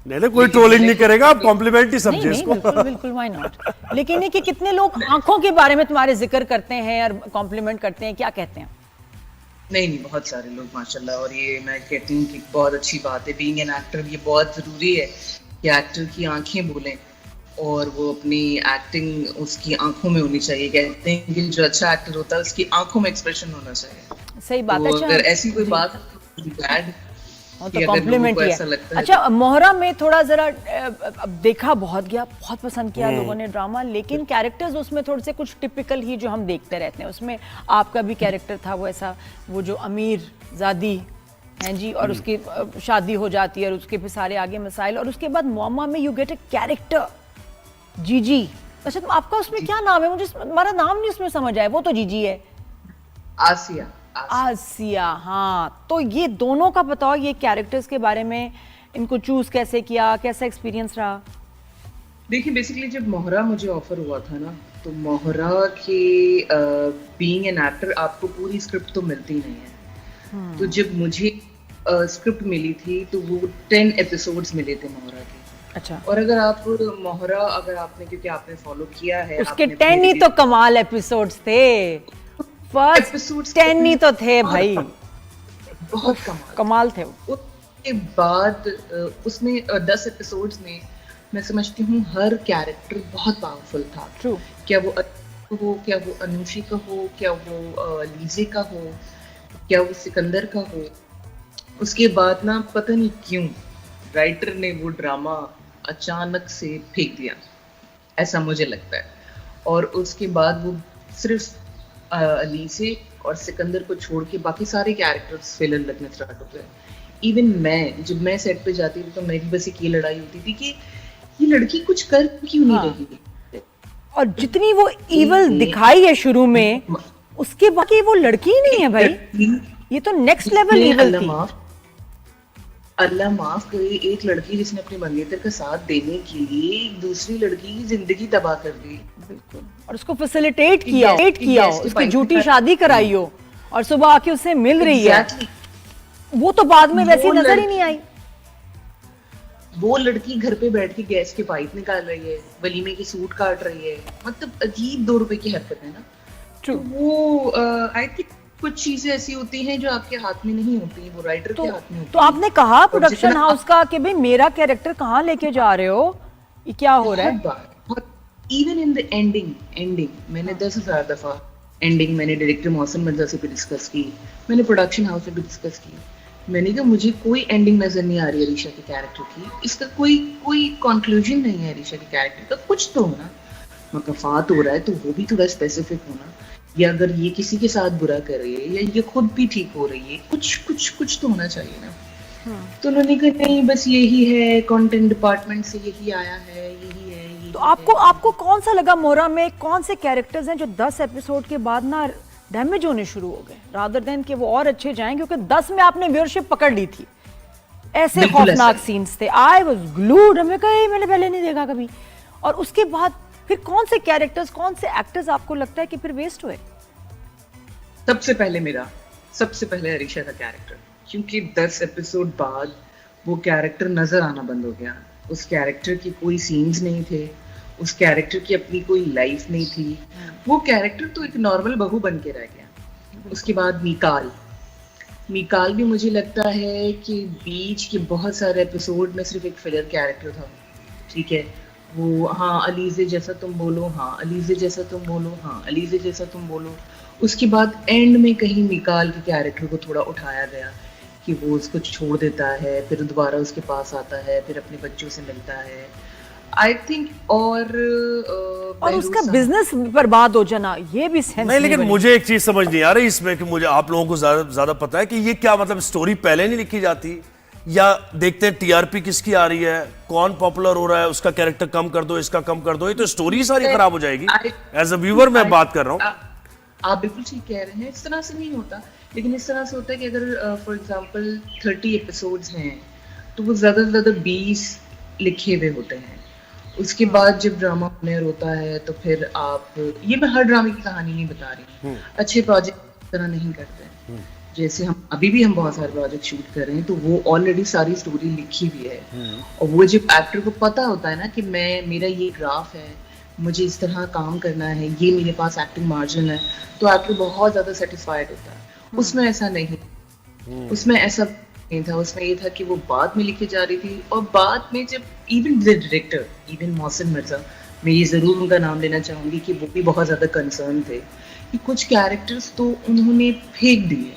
नहीं नहीं, कोई ट्रोलिंग नहीं करेगा, आप कॉम्प्लीमेंट ही समझिए नहीं इसको। बिल्कुल बिल्कुल, व्हाई नॉट। लेकिन ये कि कितने लोग आंखों के बारे में तुम्हारे जिक्र करते हैं और कॉम्प्लीमेंट करते हैं, क्या कहते हैं? नहीं नहीं, बहुत सारे लोग माशाल्लाह, और ये मैं कहती हूँ कि बहुत अच्छी बात है। बीइंग एन एक्टर ये बहुत ज़रूरी है कि एक्टर की आंखें बोलें और वो अपनी एक्टिंग उसकी आंखों में होनी चाहिए। कहते हैं कि जो अच्छा एक्टर होता है उसकी आंखों में एक्सप्रेशन होना चाहिए। सही बात है। तो अच्छा, अगर ऐसी कोई बात बैड तो कॉम्प्लीमेंट ही है। अच्छा, मोहरा में थोड़ा जरा अब देखा बहुत गया, बहुत पसंद किया लोगों ने ड्रामा, लेकिन कैरेक्टर्स उसमें थोड़े से कुछ टिपिकल ही जो हम देखते रहते हैं। उसमें आपका भी कैरेक्टर था वो ऐसा, वो जो अमीर ज़ादी हैं जी, और उसकी शादी हो जाती है और उसके फिर सारे आगे मसाइल, और उसके बाद मोमा में यू गेट ए कैरेक्टर जीजी। अच्छा, तो आपका उसमें क्या नाम है? मुझे हमारा नाम नहीं उसमें समझ आया। वो तो जीजी है, आसिया। आसिया। हाँ, तो ये दोनों का बताओ, ये कैरेक्टर्स के बारे में, इनको चूज कैसे किया, कैसा एक्सपीरियंस रहा? देखिए, बेसिकली जब मोहरा मुझे ऑफर हुआ था ना, तो मोहरा के बीइंग एन एक्टर आपको पूरी स्क्रिप्ट तो मिलती नहीं है। तो जब मुझे स्क्रिप्ट मिली थी तो वो 10 एपिसोड्स मिले थे मोहरा के। अच्छा, और अगर आप मोहरा, अगर आपने, क्योंकि आपने फॉलो किया है, उसके 10 ही तो कमाल एपिसोड्स थे। फर्स्ट 10 ही तो थे भाई, बहुत कमाल थे वो। उसके बाद उसमें 10 एपिसोड्स में मैं समझती हूँ हर कैरेक्टर बहुत पावरफुल था। ट्रू। क्या वो हो, क्या वो अनुषी का हो, क्या वो लीजे का हो, क्या वो सिकंदर का हो। उसके बाद ना पता नहीं क्यों राइटर ने वो ड्रामा अचानक से फेंक दिया, ऐसा मुझे लगता है। और उसके बाद वो सिर्फ अलीसे और सिकंदर को छोड़ के बाकी सारे कैरेक्टर्स फिलर लगने स्टार्ट हो गए। इवन मैं, जब मैं सेट पे जाती थी तो मेरी बस एक ये लड़ाई होती थी कि ये लड़की कुछ कर क्यों नहीं रही। और जितनी वो इवल दिखाई है शुरू में, उसके बाकी वो लड़की ही नहीं है भाई, ये तो नेक्स्ट लेवल इवल थी। अल्लाह माफ करे, एक लड़की जिसने अपने मंगेतर का साथ देने के लिए एक दूसरी लड़की की जिंदगी तबाह कर दी। बिल्कुल। और उसको फैसिलिटेट किया, उसकी झूठी शादी कराई हो, और सुबह आके उससे मिल रही है। वो तो बाद में वैसी नजर ही नहीं आई। वो लड़की घर पे बैठ के गैस के पाइप निकाल रही है, वलीमे की सूट काट रही है, मतलब अजीब 2 रुपए की हरकत है ना। तो वो आई थिंक कुछ चीजें ऐसी होती हैं जो आपके हाथ में नहीं होती, वो राइटर के हाथ में होती। तो आपने कहा प्रोडक्शन हाउस का कि भाई मेरा कैरेक्टर कहाँ लेके जा रहे हो, ये क्या हो रहा है? इवन इन द एंडिंग मैंने 10,000 दफा एंडिंग मैंने डायरेक्टर मौसम मिर्जा से भी डिस्कस की, मैंने प्रोडक्शन हाउस से भी डिस्कस की। मैंने कहा मुझे कोई एंडिंग नजर नहीं आ रही है अरीशा के कैरेक्टर की, इसका कोई कंक्लूजन नहीं है अरीशा के कैरेक्टर का। कुछ तो होना, मकफात हो रहा है तो वो भी थोड़ा स्पेसिफिक होना, या अगर ये किसी के साथ बुरा कर रही है या ये खुद भी ठीक हो रही है, कुछ तो होना चाहिए ना। तो उन्होंने कहा नहीं, बस यही है, कंटेंट डिपार्टमेंट से यही आया है, यही है। तो आपको कौन सा लगा मोहरा में, कौन से कैरेक्टर्स हैं जो 10 एपिसोड के बाद ना डैमेज होने शुरू हो गए, रादर देन कि वो और अच्छे जाएं? क्योंकि 10 में आपने व्यूअरशिप पकड़ ली थी, ऐसे खौफनाक सीन्स थे। आई वाज ग्लूड, मैंने पहले नहीं देखा कभी। और उसके बाद फिर कौन से कैरेक्टर्स, कौन से एक्टर्स आपको लगता है कि फिर वेस्ट हुए? सबसे पहले अरीशा का कैरेक्टर, क्योंकि 10 एपिसोड बाद वो कैरेक्टर नजर आना बंद हो गया। उस कैरेक्टर की कोई सीन्स नहीं थे, उस कैरेक्टर की अपनी कोई लाइफ नहीं थी। वो कैरेक्टर तो एक नॉर्मल बहू बन के रह गया। उसके बाद मीकाल भी मुझे लगता है कि बीच के बहुत सारे एपिसोड में सिर्फ एक फिलर कैरेक्टर था। ठीक है, वो हाँ अलीजे जैसा तुम बोलो, हाँ अलीजे जैसा तुम बोलो, हाँ अलीजे जैसा तुम बोलो। उसके बाद एंड में कहीं मीकाल के कैरेक्टर को थोड़ा उठाया गया कि वो उसको छोड़ देता है, फिर दोबारा उसके पास आता है, फिर अपने बच्चों से मिलता है। आई थिंक और उसका बिजनेस बर्बाद हो जाना, ये भी सेंस नहीं। लेकिन मुझे एक चीज समझ नहीं आ रही इसमें कि मुझे, आप लोगों को ज्यादा पता है कि ये क्या मतलब, स्टोरी पहले नहीं लिखी जाती, या देखते हैं टीआरपी किसकी आ रही है, कौन पॉपुलर हो रहा है, उसका कैरेक्टर कम कर दो, इसका कम कर दो, ये तो स्टोरी सारी खराब हो जाएगी। एज अ व्यूअर मैं बात कर रहा हूँ। आप बिल्कुल ठीक कह रहे हैं, इस तरह से नहीं होता। लेकिन इस तरह से होता है कि अगर फॉर एग्जांपल 30 एपिसोड्स हैं तो वो ज़्यादा से ज़्यादा 20 लिखे हुए होते हैं। उसके बाद जब ड्रामा प्लेयर होता है तो फिर आप, ये मैं हर ड्रामे की कहानी नहीं बता रही, अच्छे प्रोजेक्ट तरह नहीं करते। जैसे हम अभी भी हम बहुत सारे प्रोजेक्ट शूट कर रहे हैं, तो वो ऑलरेडी सारी स्टोरी लिखी हुई है। और वो जब एक्टर को पता होता है ना कि मेरा ये ग्राफ है, मुझे इस तरह काम करना है, ये मेरे पास एक्टिंग मार्जिन है, तो एक्टर बहुत ज्यादा सेटिस्फाइड होता है। उसमें ऐसा नहीं, उसमें ऐसा नहीं था। उसमें ये था कि वो बाद में लिखी जा रही थी, और बाद में जब even the director, even Mohsin Mirza, मैं ये जरूर उनका नाम लेना चाहूंगी कि वो भी बहुत ज्यादा कंसर्न थे कि कुछ कैरेक्टर्स तो उन्होंने फेंक दिए।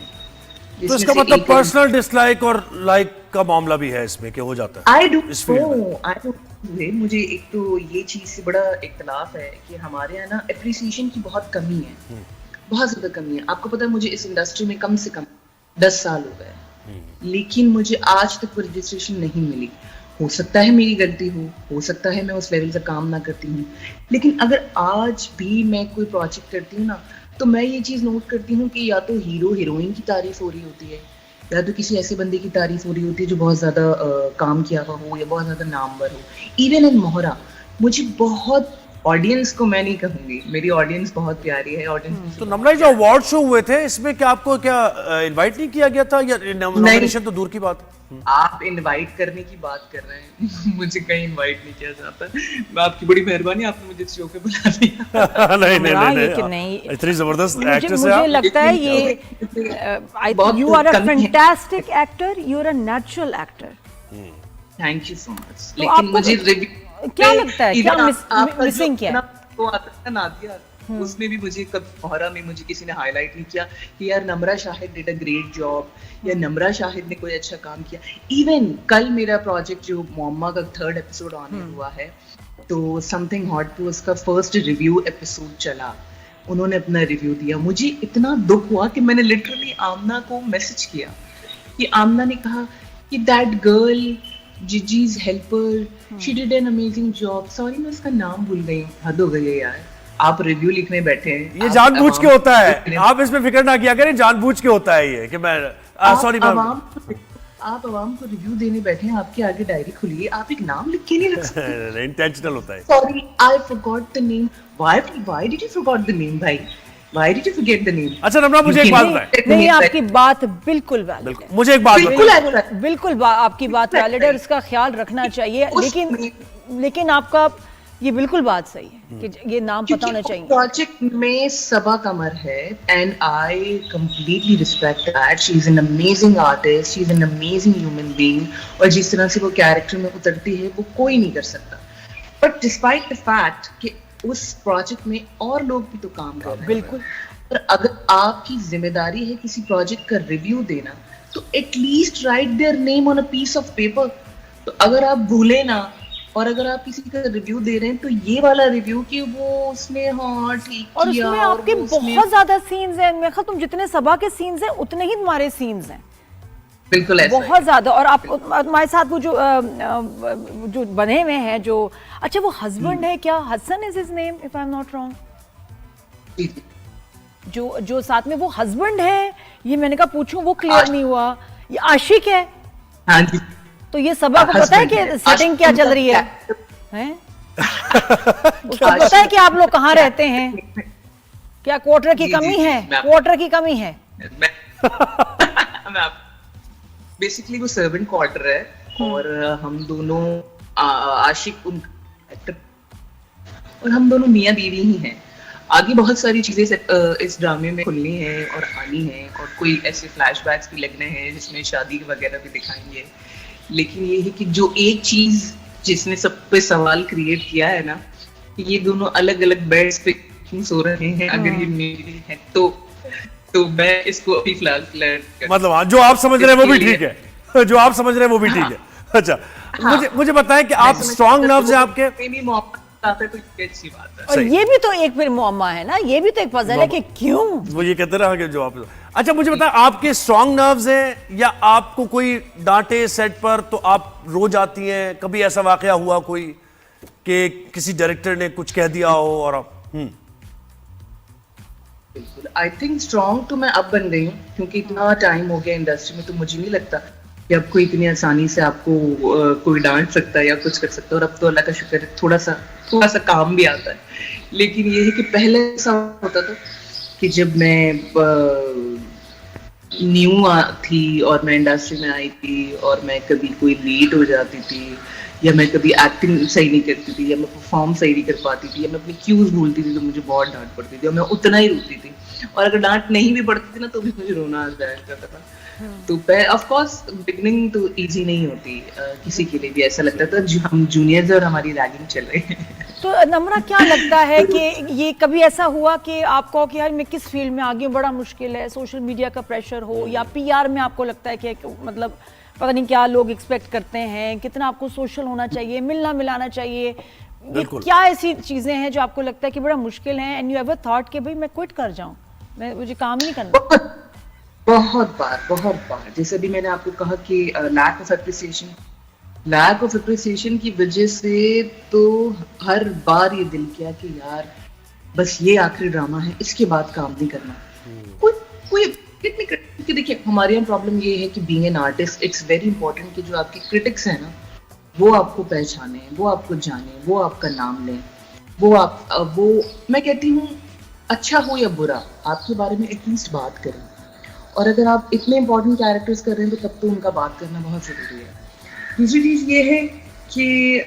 तो इसका मतलब पर्सनल डिसलाइक और लाइक का मामला भी है इसमें, क्या हो जाता है? आई डोंट नो, मुझे एक तो ये चीज से बड़ा इख्तलाफ है कि हमारे यहाँ ना एप्रिसिएशन की बहुत कमी है, बहुत ज्यादा कमी है। आपको पता है मुझे इस इंडस्ट्री में कम से कम 10 साल हो गए, लेकिन मुझे आज तक कोई रजिस्ट्रेशन नहीं मिली। हो सकता है मेरी गलती हो सकता है मैं उस लेवल का काम ना करती हूँ, लेकिन अगर आज भी मैं कोई प्रोजेक्ट करती हूँ ना, तो मैं ये चीज नोट करती हूँ कि या तो हीरो हीरोइन की तारीफ हो रही होती है, या तो किसी ऐसे बंदे की तारीफ हो रही होती है जो बहुत ज्यादा काम किया हुआ हो या बहुत ज्यादा नामवर हो। इवन इन मोहरा मुझे बहुत, ऑडियंस को मैं नहीं कहूंगी, मेरी ऑडियंस बहुत प्यारी है। ऑडियंस तो नम्रा, जो अवार्ड शो हुए थे इसमें क्या आपको इनवाइट नहीं किया गया था, या नॉमिनेशन तो दूर की बात? आप इनवाइट करने की बात कर रहे हैं, मुझे कहीं इनवाइट नहीं किया जाता। मैं आपकी बड़ी मेहरबानी, आपने मुझे इस शो पे बुला दिया। नहीं, इतनी जबरदस्त एक्ट्रेस है। मुझे लगता है ये you are a fantastic actor, you are a natural actor. Thank you so much. लेकिन मुझे क्या लगता है, क्या मिसिंग क्या है? तो आता है नादिया, उसमें भी मुझे कभी मोहरा में मुझे किसी ने हाईलाइट नहीं किया कि यार Namra Shahid did a great job, या नम्रा शाहिद ने कोई अच्छा काम किया। इवन कल मेरा प्रोजेक्ट जो मोम्मा का 3rd एपिसोड ऑन हुआ है, तो समथिंग हॉट पे उसका फर्स्ट रिव्यू एपिसोड चला, उन्होंने अपना रिव्यू दिया। मुझे इतना दुख हुआ कि मैंने लिटरली आमना को मैसेज किया कि आमना ने कहा कि दैट गर्ल जिजी's helper, she did an amazing job. Sorry मैं उसका नाम भूल गई, हद हो गई है यार। आप रिव्यू लिखने बैठे हैं, ये जानबूझ के होता है, आप इसमें फिक्र ना किया करें, जानबूझ के होता है ये कि मैं सॉरी आप आवाम को रिव्यू देने बैठे हैं, आपके आगे डायरी खुली है, आप एक नाम लिख के नहीं रख सकते? इंटेंशनल होता है। Sorry I forgot the name. Why did you forgot the name भाई? Why did you forget the name? अच्छा नम्रा, मुझे एक बात बताएं। नहीं, आपकी बात बिल्कुल वैलिड है। मुझे एक बात बताएं। बिल्कुल आपकी बात वैलिड है, इसका ख्याल रखना चाहिए, लेकिन आपका ये बिल्कुल बात सही है कि ये नाम पता होना चाहिए। प्रोजेक्ट में सबा कमर है, and I completely respect that. She is an amazing artist, she is an amazing human being, और जिस तरह से वो कैरेक्टर में उतरती है वो कोई नहीं कर सकता। बट डिस्पाइट द फैक्ट कि उस प्रोजेक्ट में और लोग भी तो काम कर रहे हैं। बिल्कुल। और अगर आपकी जिम्मेदारी है किसी प्रोजेक्ट का रिव्यू देना, तो at least write their name on a piece of paper. तो अगर आप भूले ना, और अगर आप किसी का रिव्यू दे रहे हैं, तो ये वाला रिव्यू कि वो उसने हाँ ठीक और किया, उसमें आपके बहुत ज्यादा सीन्स हैं। मेरे ख्याल तुम जितने सबा के सीन्स हैं उतने ही तुम्हारे सीन्स हैं। बिल्कुल ऐसा बहुत ज्यादा। और आप हमारे साथ वो जो बने हुए हैं, जो अच्छा वो हस्बैंड है क्या, Hasan is his name if I am not wrong, जो साथ में वो हस्बैंड है, ये मैंने कहा पूछूं, वो क्लियर नहीं हुआ। ये आशिक है। हाँ जी। तो ये सबा को पता है कि सेटिंग क्या चल रही है? उसको पता है कि आप लोग कहाँ रहते हैं? क्या क्वार्टर की कमी है? क्वार्टर की कमी है। बेसिकली वो सर्वेंट क्वार्टर है, और हम दोनों आशिक उन एक्टर, और हम दोनों मियां बीवी ही हैं। आगे बहुत सारी चीजें इस ड्रामे में खुलनी है और आनी है, और कोई ऐसे फ्लैशबैक्स भी लगने हैं जिसमें शादी वगैरह भी दिखाएंगे। लेकिन ये है कि जो एक चीज जिसने सब पे सवाल क्रिएट किया है ना, कि ये दोनों अलग अलग बेड्स पे क्यों सो रहे हैं, अगर ये मेरी है तो मैं इसको अभी फिलहाल मतलब हाँ, जो आप समझ रहे हैं वो भी ठीक है, जो आप समझ रहे हैं वो भी ठीक है। अच्छा मुझे बताएं कि आप स्ट्रॉन्ग नर्व्स हैं आपके? अच्छी बात है। और ये भी तो एक फिर मुअम्मा है ना, ये भी तो एक पजल है कि क्यों वो ये कहते रहा कि जो आप। अच्छा मुझे बताएं, आपके स्ट्रॉन्ग नर्व्स हैं, या आपको कोई डांटे सेट पर तो आप रो जाती हैं? कभी ऐसा वाकया हुआ कोई कि किसी डायरेक्टर ने कुछ कह दिया हो और आप आई थिंक स्ट्रॉन्ग तो मैं अब बन गई हूँ, क्योंकि इतना टाइम हो गया इंडस्ट्री में, तो मुझे नहीं लगता कि अब कोई इतनी आसानी से आपको कोई डांट सकता है या कुछ कर सकता है। और अब तो अल्लाह का शुक्र है थोड़ा सा काम भी आता है। लेकिन ये है कि पहले ऐसा होता था कि जब मैं न्यू थी और मैं इंडस्ट्री में आई थी और मैं कभी कोई लेट हो जाती थी या मैं कभी एक्टिंग सही नहीं करती थी या मैं परफॉर्म सही नहीं कर पाती थी या मैं अपनी क्यूज भूलती थी तो मुझे बहुत डांट पड़ती थी और मैं उतना ही रोती थी और अगर डांट नहीं भी पड़ती थी ना तो भी मुझे रोना आ जाता था। तो ऑफ कोर्स बिगनिंग तो इजी नहीं होती, किसी के लिए भी ऐसा लगता था हम जूनियर्स और हमारी रैगिंग चल रही है। तो नम्रा क्या लगता है कि ये कभी ऐसा हुआ कि आपको कि यार मैं किस फील्ड में आगे बड़ा मुश्किल है, सोशल मीडिया का प्रेशर हो या पीआर में आपको लगता है कि मतलब पता नहीं क्या लोग एक्सपेक्ट करते हैं, कितना आपको सोशल होना चाहिए, मिलना मिलाना चाहिए, ये क्या ऐसी चीजें हैं जो आपको लगता है कि बड़ा मुश्किल है एंड यू एवर थॉट कि भाई मैं क्विट कर जाऊं, मैं मुझे काम नहीं करना? बहुत बार जैसे अभी मैंने आपको कहा कि लैक ऑफ एप्रिसिएशन की वजह से तो हर बार ये दिल किया कि यार बस ये आखिरी ड्रामा है, इसके बाद काम नहीं करना, कोई नहीं करना। क्योंकि देखिए हमारे यहाँ प्रॉब्लम ये है कि being an artist it's very important कि जो आपके क्रिटिक्स हैं ना वो आपको पहचाने, वो आपको जाने, वो आपका नाम लें, वो मैं कहती हूँ अच्छा हो या बुरा आपके बारे में एटलीस्ट बात करें। और अगर आप इतने इंपॉर्टेंट कैरेक्टर्स कर रहे हैं तो तब तो उनका बात करना बहुत ज़रूरी है। दूसरी चीज़ ये है कि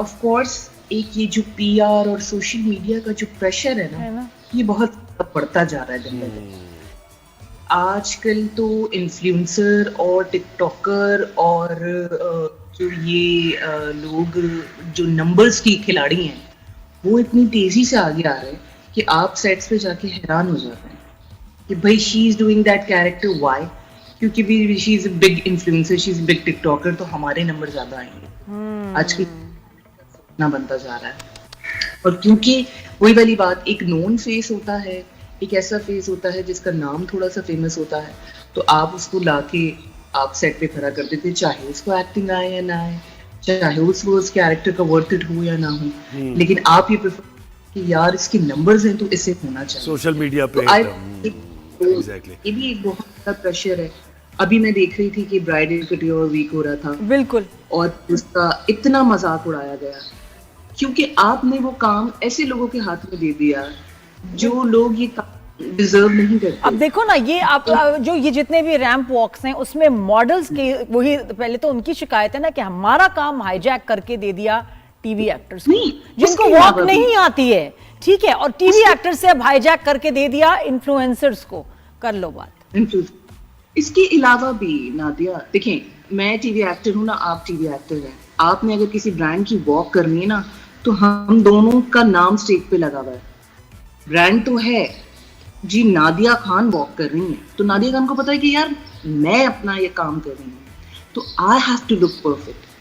ऑफ कोर्स एक ये जो पीआर और सोशल मीडिया का जो प्रेशर है ना ये बहुत बढ़ता जा रहा है दिन ब दिन। आजकल तो इन्फ्लुएंसर और टिकटॉकर और जो ये लोग जो नंबर्स की खिलाड़ी हैं वो इतनी तेजी से आगे आ रहे हैं कि आप सेट्स पे जाके हैरान हो जाते हैं कि भाई she is doing that character why, क्योंकि भी she is a big influencer, she is a big TikToker, तो हमारे नंबर ज्यादा आएंगे। आजकल इतना बनता जा रहा है। और क्योंकि वही वाली बात, एक नोन फेस होता है, एक ऐसा फेस होता है जिसका नाम थोड़ा सा फेमस होता है, तो आप उसको लाके आप सेट पे खड़ा कर देते, चाहे उसको एक्टिंग आए या ना आए, चाहे उसको उस कैरेक्टर का वर्थ इट हो या ना हो, लेकिन आप ये प्रेफर कि यार इसके नंबर्स हैं तो इसे होना चाहिए सोशल मीडिया पे। Exactly. ये भी एक बहुत बड़ा प्रेशर है। अभी मैं देख रही थी कि ब्राइडल कटियोर वीक हो रहा था, बिल्कुल, और उसका इतना मजाक उड़ाया गया क्योंकि आपने वो काम ऐसे लोगों के हाथ में दे दिया जो लोग ये काम डिजर्व नहीं करते। अब देखो ना, ये आप जो ये जितने भी रैंप वॉक्स हैं उसमें मॉडल्स के वही पहले तो उनकी शिकायत है ना कि हमारा काम हाईजैक करके दे दिया टीवी एक्टर्स को जिनको वॉक नहीं आती है, ठीक है, और टीवी एक्टर से अब हाईजैक करके दे दिया इन्फ्लुएंसर्स को। कर लो बात। इसके अलावा भी नादिया देखें, मैं टीवी एक्टर हूं ना, आप टीवी एक्टर हैं, आपने अगर किसी ब्रांड की वॉक करनी है ना तो हम दोनों का नाम स्टेज पे लगा हुआ है। ब्रांड तो है जी, नादिया खान वॉक कर रही है तो नादिया खान को पता है कि यार मैं अपना ये काम कर रही हूँ तो I have to look perfect,